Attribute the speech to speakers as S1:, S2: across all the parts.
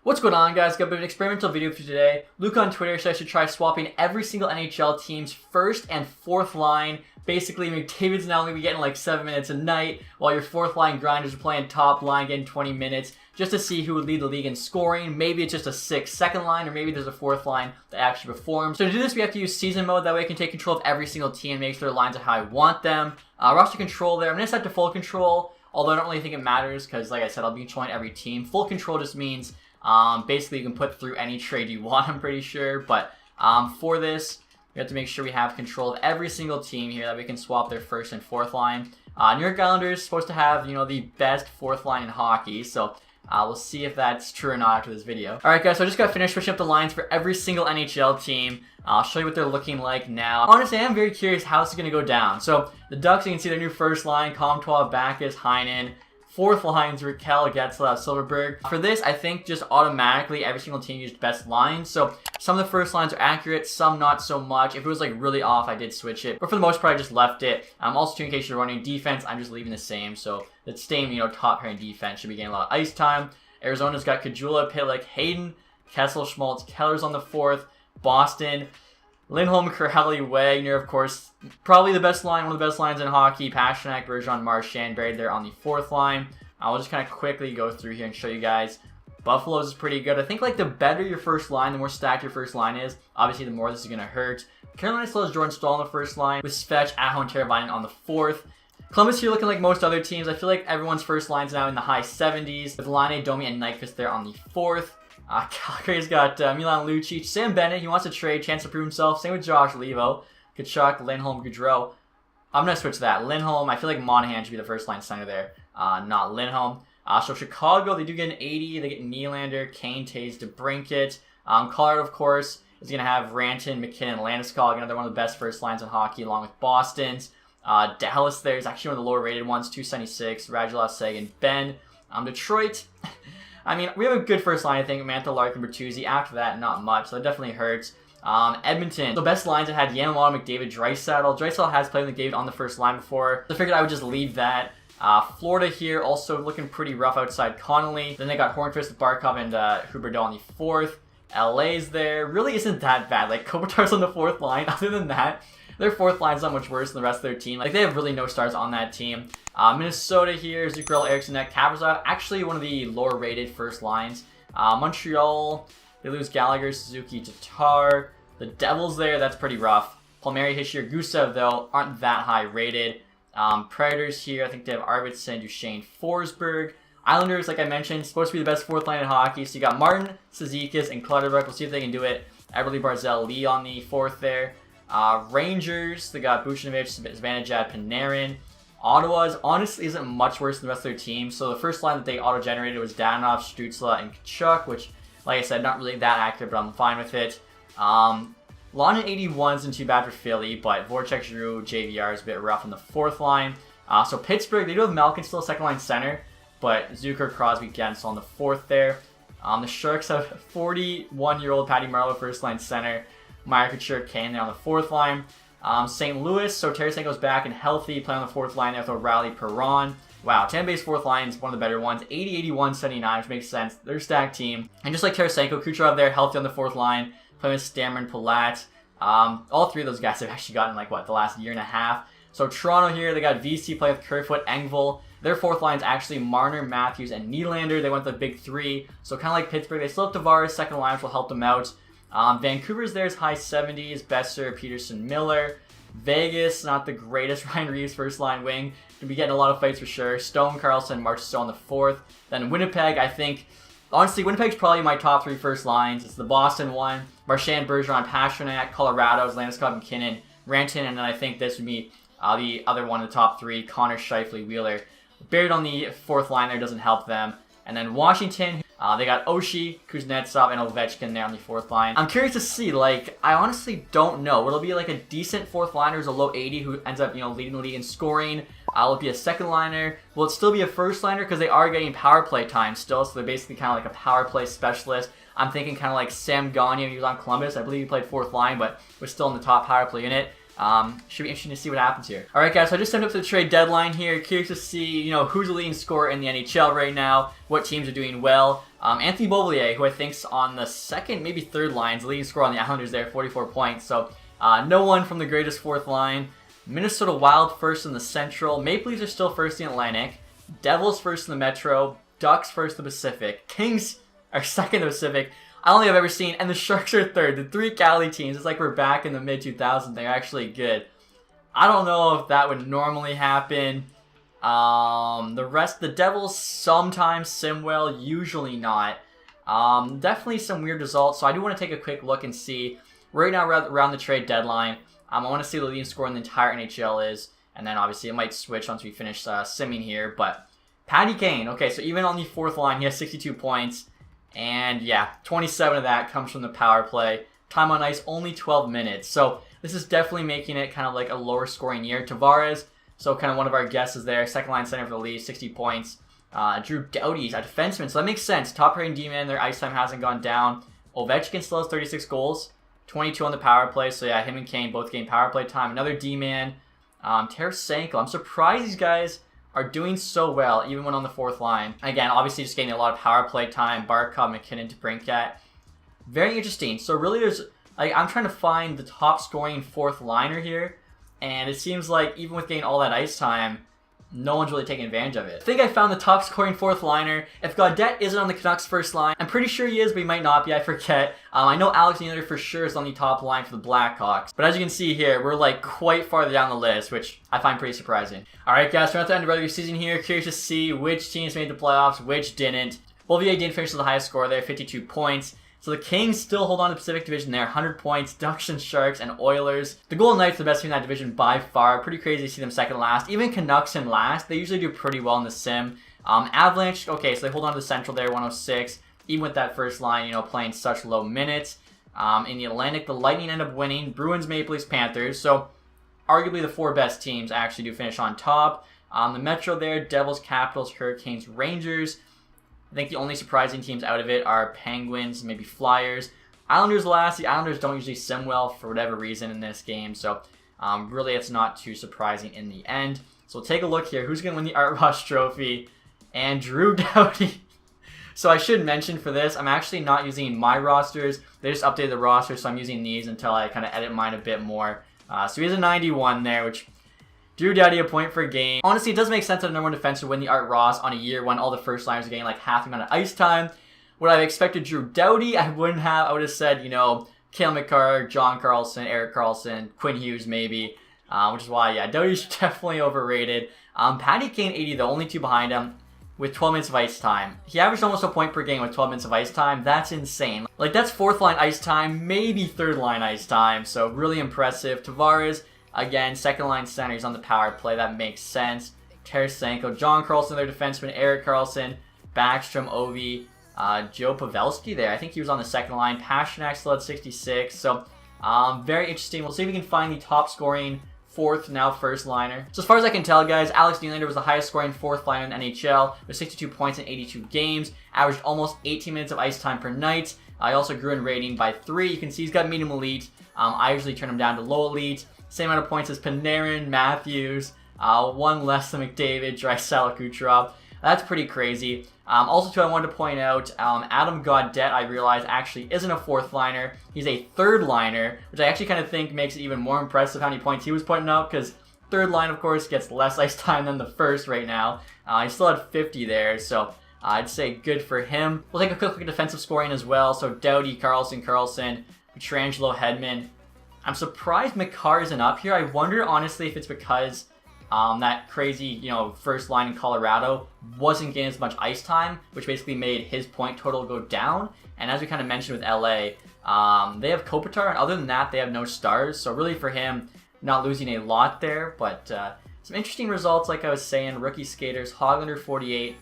S1: What's going on, guys? Got a bit of an experimental video for you today. Luke on Twitter said I should try swapping every single NHL team's first and fourth line. Basically, McDavid's now going to be getting like 7 minutes a night, while your fourth line grinders are playing top line, getting 20 minutes, just to see who would lead the league in scoring. Maybe it's just a 6 second line, or maybe there's a fourth line that actually performs. So to do this, we have to use season mode. That way I can take control of every single team and make sure their lines are how I want them. Roster control there. I'm going to set to full control, although I don't really think it matters because, like I said, I'll be controlling every team. Full control just means basically you can put through any trade you want, I'm pretty sure. But for this, we have to make sure we have control of every single team here, that we can swap their first and fourth line. New York Islanders supposed to have, the best fourth line in hockey, so we'll see if that's true or not after this video. Alright guys, so I just got finished switching up the lines for every single NHL team. I'll show you what they're looking like now. Honestly, I am very curious how this is going to go down. So the Ducks, you can see their new first line: Comtois, Backus, Heinen. Fourth lines, Raquel, Getzlaff, Silverberg. For this, I think just automatically every single team used best lines. So some of the first lines are accurate, some not so much. If it was like really off, I did switch it. But for the most part, I just left it. Also, too, in case you're running defense, I'm just leaving the same. So the same, top pairing defense should be getting a lot of ice time. Arizona's got Kajula, Pitlick, Hayden, Kessel, Schmaltz, Keller's on the fourth. Boston, Lindholm, Kurhelli, Wagner, of course, probably the best line, one of the best lines in hockey. Pastrnak, Bergeron, Marchand buried there on the fourth line. I'll just kind of quickly go through here and show you guys. Buffalo's is pretty good. I think like the better your first line, the more stacked your first line is, obviously the more this is going to hurt. Carolina still has Jordan Staal on the first line, with Svech, Aho, and Teravainen on the fourth. Columbus here looking like most other teams. I feel like everyone's first line's now in the high 70s, with Laine, Domi, and Nyquist there on the fourth. Calgary's got Milan Lucic, Sam Bennett. He wants to trade, chance to prove himself. Same with Josh Levo, Kachuk, Lindholm, Gaudreau. I'm going to switch that. Lindholm, I feel like Monahan should be the first line center there, not Lindholm. So Chicago, they do get an 80. They get Nylander, Kane, Taves, DeBrincat. Colorado, of course, is going to have Ranton, McKinnon, Landeskog, another one of the best first lines in hockey, along with Boston's. Dallas there is actually one of the lower rated ones, 276, Radulov, Seguin, Ben. Detroit, I mean, we have a good first line, I think. Mantha, Larkin, Bertuzzi. After that, not much, so that definitely hurts. Edmonton, the best lines, it had Yamamoto, McDavid, Draisaitl. Draisaitl has played McDavid on the first line before, so I figured I would just leave that. Florida here, also looking pretty rough outside Connolly. Then they got Hornqvist, Barkov, and Huberdeau on the fourth. LA's there. Really isn't that bad. Like, Kopitar's on the fourth line. Other than that, their fourth line's not much worse than the rest of their team. Like, they have really no stars on that team. Minnesota here, Zuccarello, Eriksson, Kaprizov. Actually, one of the lower rated first lines. Montreal, they lose Gallagher, Suzuki, Tatar. The Devils there, that's pretty rough. Palmieri, Hischier, Gusev, though, aren't that high rated. Predators here, I think they have Arvidsson, Duchesne, Forsberg. Islanders, like I mentioned, supposed to be the best fourth line in hockey. So you got Martin, Cizikas, and Clutterbuck. We'll see if they can do it. Eberle, Barzal, Lee on the fourth there. Rangers, they got Buchnevich, Zibanejad, Panarin. Ottawa's honestly isn't much worse than the rest of their team. So the first line that they auto-generated was Danov, Stützle, and Kachuk, which, like I said, not really that accurate, but I'm fine with it. Lon and 81 isn't too bad for Philly, but Voracek, Giroux, JVR is a bit rough on the fourth line. So Pittsburgh, they do have Malkin still second line center, but Zucker, Crosby, Gensel on the fourth there. The Sharks have 41-year-old Patty Marleau first line center. Meyer, Couture, Kane there on the fourth line. St. Louis, so Tarasenko's back and healthy, playing on the fourth line there with O'Reilly, Perron. Wow, Tampa Bay's fourth line is one of the better ones. 80, 81, 79, which makes sense. They're a stacked team. And just like Tarasenko, Kucherov there, healthy on the fourth line, playing with Stammer, Palat. All three of those guys have actually gotten, like, what, the last year and a half. So Toronto here, they got VC playing with Kerfoot, Engvall. Their fourth line is actually Marner, Matthews, and Nylander. They went with the big three. So kind of like Pittsburgh, they still have Tavares, second line, which will help them out. Vancouver's there's high 70s, Besser, Peterson, Miller. Vegas, not the greatest. Ryan Reeves, first line wing. Gonna be getting a lot of fights for sure. Stone, Carlson, Marchessault on the fourth. Then Winnipeg, I think, honestly, Winnipeg's probably my top three first lines. It's the Boston one, Marchand, Bergeron, Pastrnak. Colorado's Landeskog, McKinnon, Ranton, and then I think this would be the other one in the top three, Connor, Scheifele, Wheeler. Buried on the fourth line there doesn't help them. And then Washington, they got Oshie, Kuznetsov, and Ovechkin there on the fourth line. I'm curious to see, like, I honestly don't know. Will it be like a decent fourth liner who's a low 80 who ends up, leading the league in scoring? Will it be a second liner? Will it still be a first liner? Because they are getting power play time still, so they're basically kind of like a power play specialist. I'm thinking kind of like Sam Gagner when he was on Columbus. I believe he played fourth line, but was still in the top power play unit. Should be interesting to see what happens here. All right, guys, so I just stepped up to the trade deadline here. Curious to see, who's the leading scorer in the NHL right now, what teams are doing well. Anthony Beauvillier, who I think's on the second, maybe third line, is the leading scorer on the Islanders there, 44 points. So no one from the greatest fourth line. Minnesota Wild first in the Central. Maple Leafs are still first in the Atlantic. Devils first in the Metro. Ducks first in the Pacific. Kings are second in the Pacific. I don't think I've ever seen, and the Sharks are third. The three Cali teams, it's like we're back in the mid-2000s. They're actually good. I don't know if that would normally happen. The Devils sometimes sim well, usually not. Definitely some weird results, so I do want to take a quick look and see. Right now, around the trade deadline, I want to see the leading scorer in the entire NHL is, and then obviously it might switch once we finish simming here, but Patty Kane, okay, so even on the fourth line, he has 62 points. And yeah, 27 of that comes from the power play. Time on ice, only 12 minutes. So this is definitely making it kind of like a lower scoring year. Tavares, so kind of one of our guesses there. Second line center for the Leafs, 60 points. Drew Doughty's a defenseman, so that makes sense. Top rating D-man, their ice time hasn't gone down. Ovechkin still has 36 goals, 22 on the power play. So yeah, him and Kane both gain power play time. Another D-man, Tarasenko. I'm surprised these guys are doing so well, even when on the fourth line. Again, obviously just getting a lot of power play time. Barkov, McKinnon to Brinkat. Very interesting. So really I'm trying to find the top scoring fourth liner here. And it seems like even with getting all that ice time, no one's really taking advantage of it. I think I found the top scoring fourth liner. If Gaudette isn't on the Canucks first line, I'm pretty sure he is, but he might not be, I forget. I know Alex Nylander for sure is on the top line for the Blackhawks. But as you can see here, we're like quite farther down the list, which I find pretty surprising. Alright guys, we're at the end of the regular season here. Curious to see which teams made the playoffs, which didn't. Beauvillier didn't finish with the highest score there, 52 points. So the Kings still hold on to the Pacific Division there, 100 points, Ducks and Sharks and Oilers. The Golden Knights are the best team in that division by far. Pretty crazy to see them second last. Even Canucks in last. They usually do pretty well in the sim. Avalanche, okay, so they hold on to the Central there, 106. Even with that first line, playing such low minutes. In the Atlantic, the Lightning end up winning. Bruins, Maple Leafs, Panthers. So arguably the four best teams actually do finish on top. The Metro there, Devils, Capitals, Hurricanes, Rangers. I think the only surprising teams out of it are Penguins, maybe Flyers. Islanders last. The Islanders don't usually sim well for whatever reason in this game, so really it's not too surprising in the end. So we'll take a look here. Who's going to win the Art Ross Trophy? And Drew Doughty. So I should mention for this, I'm actually not using my rosters. They just updated the roster, so I'm using these until I kind of edit mine a bit more. So he has a 91 there, which Drew Doughty, a point per game. Honestly, it does make sense that a number one defense would win the Art Ross on a year when all the first liners are getting like half the amount of ice time. Would I have expected Drew Doughty? I wouldn't have. I would have said, Cale Makar, John Carlson, Erik Karlsson, Quinn Hughes maybe. Which is why, yeah, Doughty's definitely overrated. Patty Kane, 80, though, only two behind him with 12 minutes of ice time. He averaged almost a point per game with 12 minutes of ice time. That's insane. Like, that's fourth line ice time, maybe third line ice time. So, really impressive. Tavares, again, second line center. He's on the power play. That makes sense. Tarasenko, John Carlson, their defenseman, Erik Karlsson, Backstrom, Ovi, Joe Pavelski there. I think he was on the second line. Pasternak still at 66. So, very interesting. We'll see if we can find the top scoring fourth, now first liner. So as far as I can tell, guys, Alex Nylander was the highest scoring fourth liner in the NHL with 62 points in 82 games, averaged almost 18 minutes of ice time per night. I also grew in rating by 3. You can see he's got medium elite. I usually turn him down to low elite. Same amount of points as Panarin, Matthews, one less than McDavid, Draisaitl, Kucherov. That's pretty crazy. Also, too, I wanted to point out Adam Gaudette, I realized, actually isn't a fourth liner. He's a third liner, which I actually kind of think makes it even more impressive how many points he was putting up, because third line, of course, gets less ice time than the first right now. He still had 50 there, so I'd say good for him. We'll take a quick look at defensive scoring as well. So Doughty, Carlson, Pietrangelo, Hedman. I'm surprised Makar isn't up here. I wonder, honestly, if it's because that crazy, first line in Colorado wasn't getting as much ice time, which basically made his point total go down. And as we kind of mentioned with LA, they have Kopitar, and other than that, they have no stars. So really for him, not losing a lot there, but some interesting results, like I was saying. Rookie skaters, Hoglander 48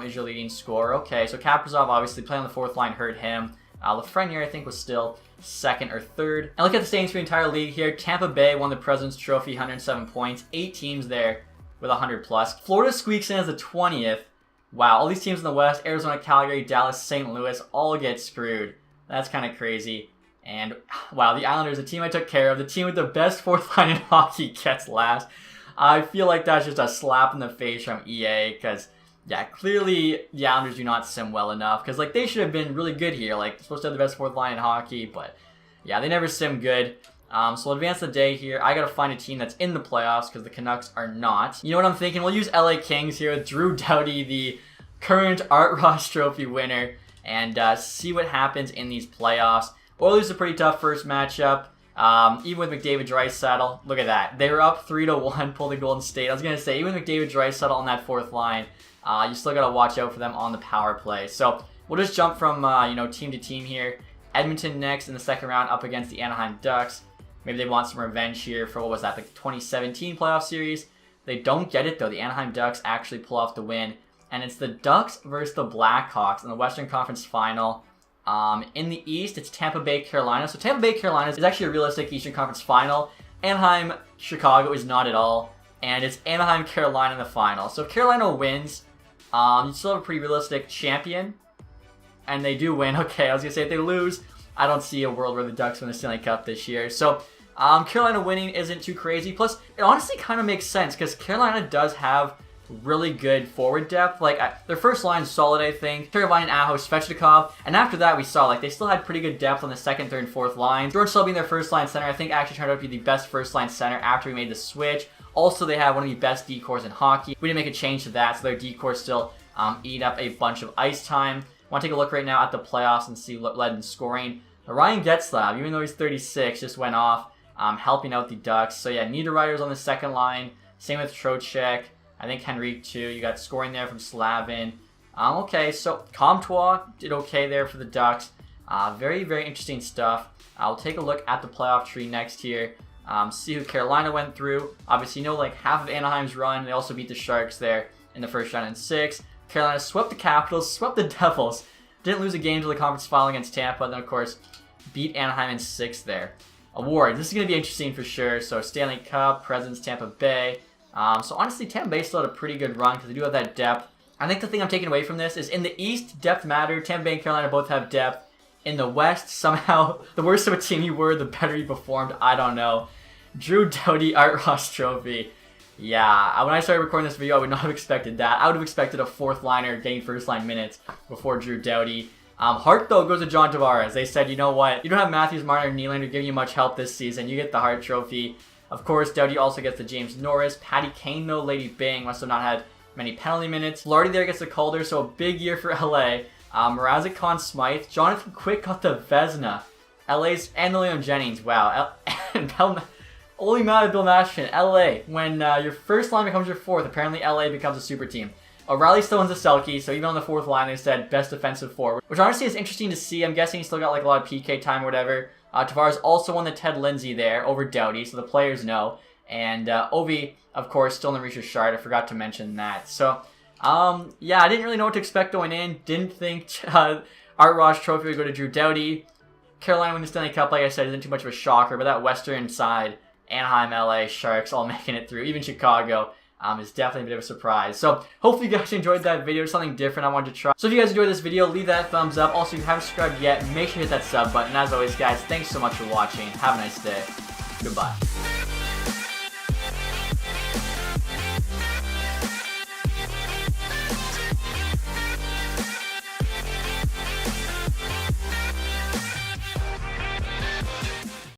S1: is your leading scorer. Okay, so Kaprizov obviously playing on the fourth line hurt him. Lafreniere, I think, was still second or third. And look at the standings for the entire league here. Tampa Bay won the President's Trophy, 107 points. 8 teams there with 100 plus. Florida squeaks in as the 20th. Wow, all these teams in the West, Arizona, Calgary, Dallas, St. Louis, all get screwed. That's kind of crazy. And wow, the Islanders, the team I took care of, the team with the best fourth line in hockey gets last. I feel like that's just a slap in the face from EA because, yeah, clearly the Islanders do not sim well enough because, like, they should have been really good here. Like, they're supposed to have the best fourth line in hockey, but, yeah, they never sim good. So we'll advance the day here. I got to find a team that's in the playoffs because the Canucks are not. You know what I'm thinking? We'll use LA Kings here with Drew Doughty, the current Art Ross Trophy winner, and see what happens in these playoffs. Oilers a pretty tough first matchup. Even with McDavid Draisaitl, look at that. They were up 3-1, pulled the Golden State. I was going to say, even with McDavid Draisaitl on that fourth line, you still got to watch out for them on the power play. So we'll just jump from team to team here. Edmonton next in the second round up against the Anaheim Ducks. Maybe they want some revenge here for, what was that, the 2017 playoff series. They don't get it, though. The Anaheim Ducks actually pull off the win. And it's the Ducks versus the Blackhawks in the Western Conference Final. In the East, it's Tampa Bay, Carolina. So Tampa Bay, Carolina is actually a realistic Eastern Conference Final. Anaheim, Chicago is not at all. And it's Anaheim, Carolina in the final. So if Carolina wins, you still have a pretty realistic champion. And they do win. Okay, I was going to say if they lose, I don't see a world where the Ducks win the Stanley Cup this year. So Carolina winning isn't too crazy. Plus, it honestly kind of makes sense because Carolina does have really good forward depth. Like, their first line's solid, I think. Teravainen, Aho, Svechnikov. And after that, we saw, like, they still had pretty good depth on the second, third, and fourth lines. George Sell being their first line center, I think actually turned out to be the best first line center after we made the switch. Also, they have one of the best decors in hockey. We didn't make a change to that, so their decors still eat up a bunch of ice time. I want to take a look right now at the playoffs and see what led in scoring. Ryan Getzlaf, even though he's 36, just went off, helping out the Ducks. So yeah, Niederreiter's on the second line. Same with Trocheck. I think Henrique too. You got scoring there from Slavin. Okay, so Comtois did okay there for the Ducks. Very, very interesting stuff. I'll take a look at the playoff tree next here. See who Carolina went through. Obviously, you know, like half of Anaheim's run. They also beat the Sharks there in the first round in 6. Carolina swept the Capitals, swept the Devils. Didn't lose a game to the conference final against Tampa. Then, of course, beat Anaheim in 6 there. Awards. This is going to be interesting for sure. So, Stanley Cup, Presidents, Tampa Bay. So, honestly, Tampa Bay still had a pretty good run because they do have that depth. I think the thing I'm taking away from this is in the East, depth mattered. Tampa Bay and Carolina both have depth. In the West, somehow, the worse of a team you were, the better you performed. I don't know. Drew Doughty, Art Ross Trophy. Yeah, when I started recording this video, I would not have expected that. I would have expected a fourth liner getting first line minutes before Drew Doughty. Hart, though, goes to John Tavares. They said, you know what? You don't have Matthews, Marner, and Nylander giving you much help this season. You get the Hart Trophy. Of course, Doughty also gets the James Norris. Patty Kane, though, Lady Bing, must have not had many penalty minutes. Lardy there gets the Calder, so a big year for LA. Mrazek, Conn Smythe. Jonathan Quick got the Vezina. LA's and the Leon Jennings. Wow. And only mad at Bill Masterton. LA. When your first line becomes your fourth, apparently LA becomes a super team. O'Reilly still owns a Selke, so even on the fourth line, they said best defensive forward, which honestly is interesting to see. I'm guessing he still got like a lot of PK time or whatever. Tavares also won the Ted Lindsay there over Doughty, so the players know. And Ovi, of course, still in the Richard Shard. I forgot to mention that. So, yeah, I didn't really know what to expect going in. Didn't think Art Ross Trophy would go to Drew Doughty. Carolina win the Stanley Cup, like I said, isn't too much of a shocker, but that Western side, Anaheim, LA, Sharks all making it through, even Chicago, is definitely a bit of a surprise. So hopefully you guys enjoyed that video, something different I wanted to try. So if you guys enjoyed this video, leave that thumbs up. Also, if you haven't subscribed yet, make sure to hit that sub button. As always, guys, thanks so much for watching. Have a nice day. Goodbye.